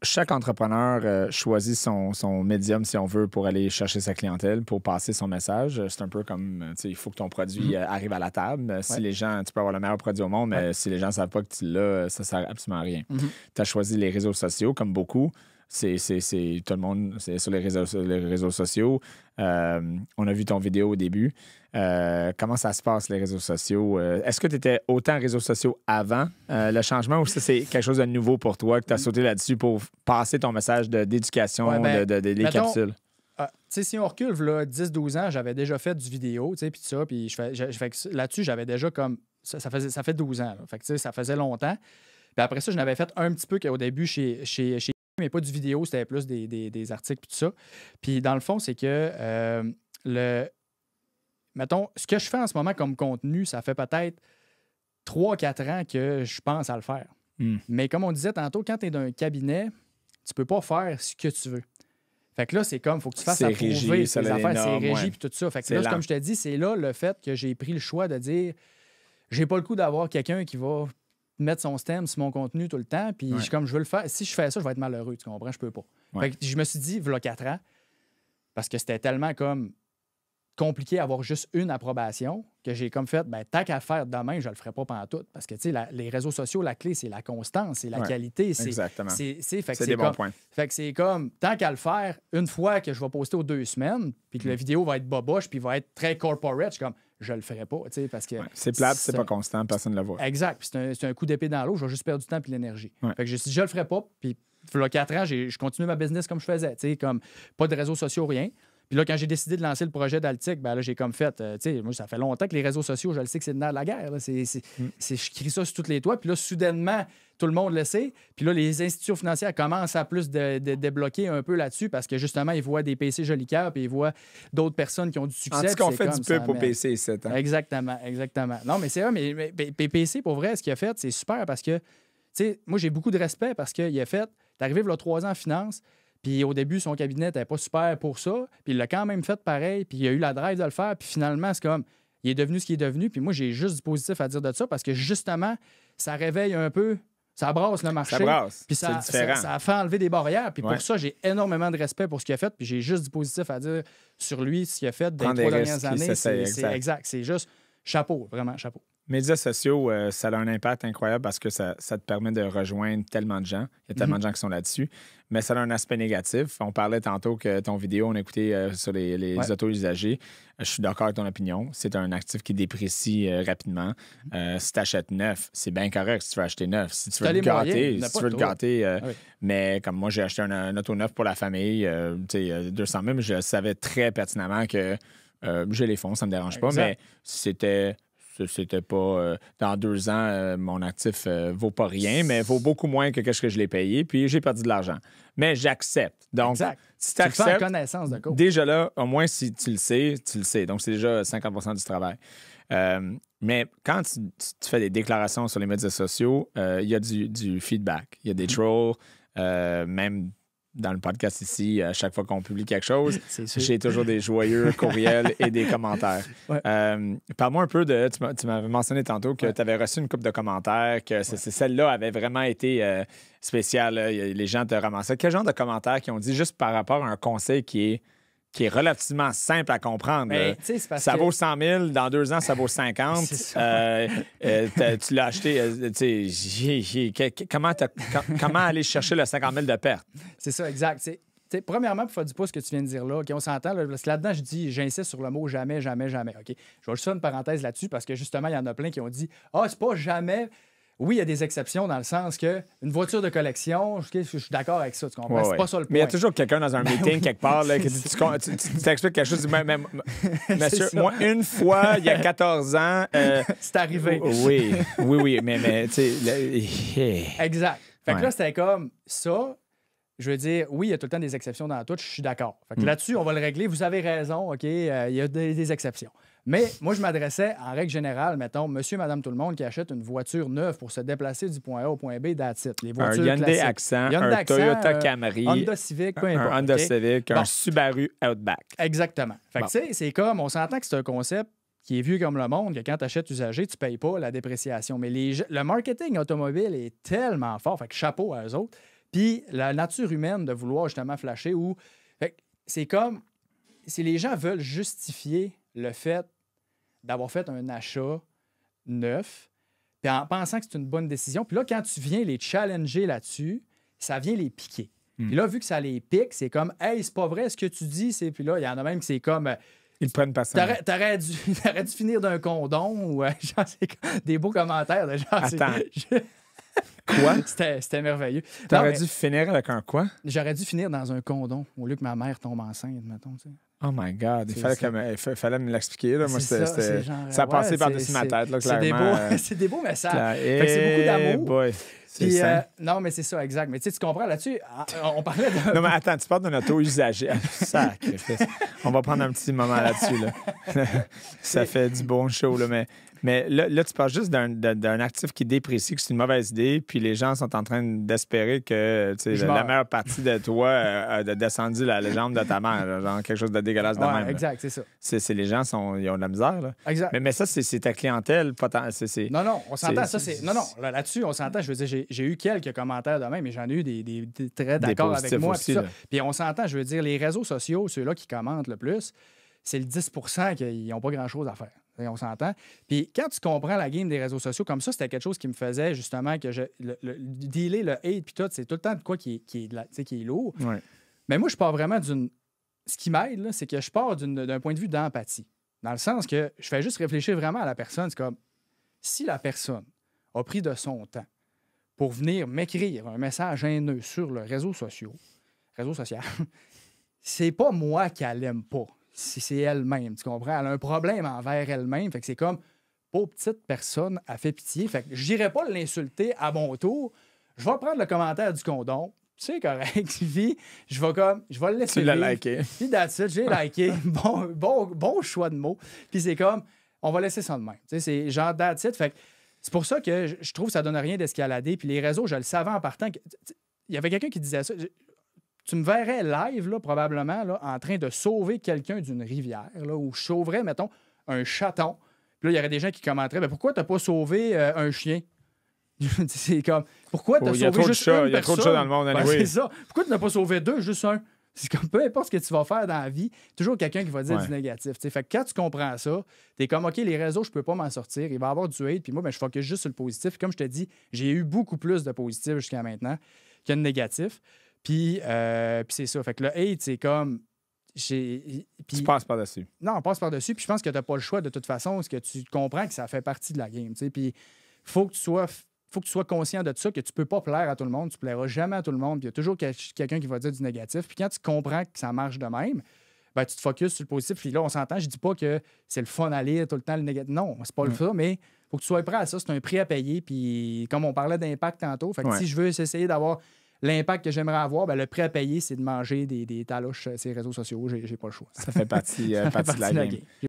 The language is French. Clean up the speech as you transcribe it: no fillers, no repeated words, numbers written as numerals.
chaque entrepreneur choisit son médium, si on veut, pour aller chercher sa clientèle, pour passer son message. C'est un peu comme, tu sais, il faut que ton produit arrive à la table. Si les gens, tu peux avoir le meilleur produit au monde, mais si les gens ne savent pas que tu l'as, ça ne sert absolument à rien. Tu as choisi les réseaux sociaux, comme beaucoup. Tout le monde, c'est sur les réseaux sociaux. On a vu ton vidéo au début. Comment ça se passe, les réseaux sociaux? Est-ce que tu étais autant réseaux sociaux avant le changement ou ça, c'est quelque chose de nouveau pour toi que tu as sauté là-dessus pour passer ton message d'éducation, des capsules? Tu sais, si on recule, 10-12 ans, j'avais déjà fait du vidéo, tu sais, puis ça, puis là-dessus, j'avais déjà comme... Ça fait 12 ans, là. Fait que, tu sais, ça faisait longtemps. Puis après ça, je n'avais fait un petit peu au début chez mais pas du vidéo, c'était plus des articles puis tout ça. Puis dans le fond, c'est que mettons, ce que je fais en ce moment comme contenu, ça fait peut-être 3-4 ans que je pense à le faire. Mais comme on disait tantôt, quand tu es dans un cabinet, tu peux pas faire ce que tu veux. Fait que là, c'est comme, il faut que tu fasses approuver tes affaires, c'est régi puis tout ça. Fait que là, comme je te dis, c'est là le fait que j'ai pris le choix de dire, j'ai pas le coup d'avoir quelqu'un qui va mettre son stem sur mon contenu tout le temps, puis comme je veux le faire, si je fais ça, je vais être malheureux, tu comprends? Je peux pas. Fait que je me suis dit, voilà 4 ans, parce que c'était tellement comme compliqué d'avoir juste une approbation que j'ai comme fait, tant qu'à faire demain, je le ferai pas pantoute. Parce que, tu sais, les réseaux sociaux, la clé, c'est la constance, c'est la qualité. Exactement. C'est des bons points. Fait que c'est comme, tant qu'à le faire, une fois que je vais poster aux 2 semaines, puis que la vidéo va être boboche, puis va être très corporate, je suis comme, je le ferai pas, tu sais, parce que... c'est plate, c'est pas constant, personne ne le voit. Exact, puis c'est un coup d'épée dans l'eau, je vais juste perdre du temps puis l'énergie. Fait que je le ferai pas, puis il y a 4 ans, je continue ma business comme je faisais, tu sais, comme pas de réseaux sociaux, rien. Puis là, quand j'ai décidé de lancer le projet d'Altic, là, j'ai comme fait, tu sais, moi, ça fait longtemps que les réseaux sociaux, je le sais que c'est le nerf de la guerre. Là. Je crie ça sur tous les toits. Puis là, soudainement, tout le monde le sait. Puis là, les institutions financières commencent à plus de débloquer un peu là-dessus parce que justement, ils voient des PC Jolicoeur puis ils voient d'autres personnes qui ont du succès. En tout cas, on fait du pub pour PC 7 ans. Exactement. Non, mais c'est vrai, mais PC, pour vrai, ce qu'il a fait, c'est super parce que, tu sais, moi, j'ai beaucoup de respect parce qu'il a fait, t'es arrivé là 3 ans en finance. Puis au début, son cabinet n'était pas super pour ça. Puis il l'a quand même fait pareil. Puis il a eu la drive de le faire. Puis finalement, c'est comme, il est devenu ce qu'il est devenu. Puis moi, j'ai juste du positif à dire de ça parce que justement, ça réveille un peu, ça brasse le marché. Ça brasse. Puis ça a fait enlever des barrières. Puis pour ça, j'ai énormément de respect pour ce qu'il a fait. Puis j'ai juste du positif à dire sur lui, ce qu'il a fait dans les 3 dernières années. C'est exact. C'est juste chapeau, vraiment chapeau. Médias sociaux, ça a un impact incroyable parce que ça te permet de rejoindre tellement de gens. Il y a tellement de gens qui sont là-dessus. Mais ça a un aspect négatif. On parlait tantôt que ton vidéo, on a écouté sur les autos usagés. Je suis d'accord avec ton opinion. C'est un actif qui déprécie rapidement. Si tu achètes neuf, c'est bien correct si tu veux acheter neuf. Si tu veux le gâter, mais comme moi, j'ai acheté un auto neuf pour la famille, 200 000, je savais très pertinemment que j'ai les fonds, ça ne me dérange pas, mais c'était pas... dans 2 ans, mon actif vaut pas rien, mais vaut beaucoup moins que ce que je l'ai payé, puis j'ai perdu de l'argent. Mais j'accepte. Donc, si tu acceptes, connaissance de cause. Déjà là, au moins, si tu le sais. Donc, c'est déjà 50% du travail. Mais quand tu fais des déclarations sur les médias sociaux, il y a du feedback. Il y a des trolls, même... Dans le podcast ici, à chaque fois qu'on publie quelque chose, j'ai toujours des joyeux courriels et des commentaires. Parle-moi un peu de... Tu m'avais mentionné tantôt que tu avais reçu une couple de commentaires, que celle-là avait vraiment été spéciale. Les gens te ramassaient. Quel genre de commentaires qui ont dit juste par rapport à un conseil qui est relativement simple à comprendre. Mais, ça vaut 100 000, dans 2 ans, ça vaut 50. Tu l'as acheté, comment aller chercher le 50 000 de perte? C'est ça, exact. Premièrement, pour faire du pouce, ce que tu viens de dire là, on s'entend, parce que là-dedans, j'insiste sur le mot jamais, jamais, jamais. OK? Je vais juste faire une parenthèse là-dessus parce que justement, il y en a plein qui ont dit c'est pas jamais. Oui, il y a des exceptions dans le sens que une voiture de collection, je suis d'accord avec ça, tu comprends? C'est pas ça le point. Mais il y a toujours quelqu'un dans un meeting quelque part là, qui tu t'expliques quelque chose. Monsieur, moi, une fois, il y a 14 ans... c'est arrivé. Oui, mais tu sais... Exact. Fait que là, c'était comme ça. Je veux dire, oui, il y a tout le temps des exceptions dans tout, je suis d'accord. Fait que là-dessus, on va le régler. Vous avez raison, OK, il y a des exceptions. Mais moi, je m'adressais, en règle générale, mettons, monsieur, madame, tout le monde qui achète une voiture neuve pour se déplacer du point A au point B, that's it. Les voitures un Hyundai classiques. Accent, un Toyota Camry, Honda Civic, peu importe. Un Honda Civic, un Subaru Outback. Exactement. Fait que, tu sais, c'est comme, on s'entend que c'est un concept qui est vieux comme le monde, que quand tu achètes usagé, tu ne payes pas la dépréciation. Mais le marketing automobile est tellement fort, fait que chapeau à eux autres. Puis la nature humaine de vouloir justement flasher, ou c'est comme si les gens veulent justifier le fait d'avoir fait un achat neuf, puis en pensant que c'est une bonne décision. Puis là, quand tu viens les challenger là-dessus, ça vient les piquer. Puis là, vu que ça les pique, c'est comme « Hey, c'est pas vrai ce que tu dis. » Puis là, il y en a même qui c'est comme... Ils prennent pas ça. T'aurais dû finir d'un condom ou genre, des beaux commentaires de genre... Attends. Quoi? C'était merveilleux. T'aurais dû finir avec un quoi? J'aurais dû finir dans un condom au lieu que ma mère tombe enceinte, mettons. Tu sais. Oh my God, il fallait me l'expliquer. Là. Moi, ça a passé par-dessus ma tête, là, clairement. C'est des beaux messages. C'est beaucoup d'amour. Puis, non, mais c'est ça, exact. Mais tu comprends là-dessus, on parlait de... Non, mais attends, tu parles d'un auto usagé. Sacrifice. On va prendre un petit moment là-dessus. Là. Ça fait du bon show, là, mais là, tu parles juste d'un actif qui déprécie que c'est une mauvaise idée, puis les gens sont en train d'espérer que la meilleure partie de toi a descendu la légende de ta mère, là, genre quelque chose de dégueulasse de même. Exact, c'est ça. Les gens ils ont de la misère. Là. Exact. Mais ça, c'est ta clientèle. Non, on s'entend. Là-dessus, on s'entend. Je veux dire, j'ai eu quelques commentaires de même, mais j'en ai eu des très d'accord avec moi. Aussi, puis on s'entend, je veux dire, les réseaux sociaux, ceux-là qui commentent le plus, c'est le 10 qui n'ont pas grand-chose à faire. On s'entend. Puis quand tu comprends la game des réseaux sociaux comme ça, c'était quelque chose qui me faisait justement que dealer le hate puis tout, c'est tout le temps de quoi qui est lourd. Ouais. Mais moi, je pars vraiment d'une... Ce qui m'aide, là, c'est que je pars d'un point de vue d'empathie. Dans le sens que je fais juste réfléchir vraiment à la personne. C'est comme, si la personne a pris de son temps pour venir m'écrire un message haineux sur le réseau social, c'est pas moi qu'elle l'aime pas. C'est elle-même, tu comprends? Elle a un problème envers elle-même. Fait que c'est comme, pauvre petite personne, elle fait pitié. Fait que j'irai pas l'insulter à mon tour. Je vais prendre le commentaire du condom. C'est correct. Puis je vais le laisser. Tu l'as liké. Puis that's it, j'ai liké. Bon choix de mots. Puis c'est comme, on va laisser ça de même. Tu sais, c'est genre that's it. Fait que c'est pour ça que je trouve que ça donne rien d'escalader. Puis les réseaux, je le savais en partant. Il y avait quelqu'un qui disait ça. Tu me verrais live, là, probablement, là, en train de sauver quelqu'un d'une rivière, là, où je sauverais, mettons, un chaton. Puis là, il y aurait des gens qui commenteraient, pourquoi t'as pas sauvé un chien? C'est comme, pourquoi t'as sauvé juste un? Il y a trop de chats dans le monde, anyway. C'est ça. Pourquoi tu n'as pas sauvé deux, juste un? C'est comme, peu importe ce que tu vas faire dans la vie, toujours quelqu'un qui va dire du négatif. T'sais. Fait que quand tu comprends ça, t'es comme, OK, les réseaux, je peux pas m'en sortir. Il va y avoir du hate. Puis moi, je focus juste sur le positif. Comme je te dis, j'ai eu beaucoup plus de positif jusqu'à maintenant que de négatif. Puis c'est ça. Fait que le hate, c'est comme... Tu passes par-dessus. Non, on passe par-dessus. Puis je pense que tu n'as pas le choix de toute façon, parce que tu comprends que ça fait partie de la game. Puis il faut que tu sois conscient de ça, que tu peux pas plaire à tout le monde. Tu plairas jamais à tout le monde. Puis il y a toujours quelqu'un qui va dire du négatif. Puis quand tu comprends que ça marche de même, ben, tu te focuses sur le positif. Puis là, on s'entend. Je dis pas que c'est le fun à lire tout le temps le négatif. Non, c'est pas le ça, mais faut que tu sois prêt à ça. C'est un prix à payer. Puis comme on parlait d'impact tantôt, fait que si je veux essayer d'avoir l'impact que j'aimerais avoir, ben, le prêt à payer, c'est de manger des taloches sur les réseaux sociaux. J'ai pas le choix. Ça fait partie de la game.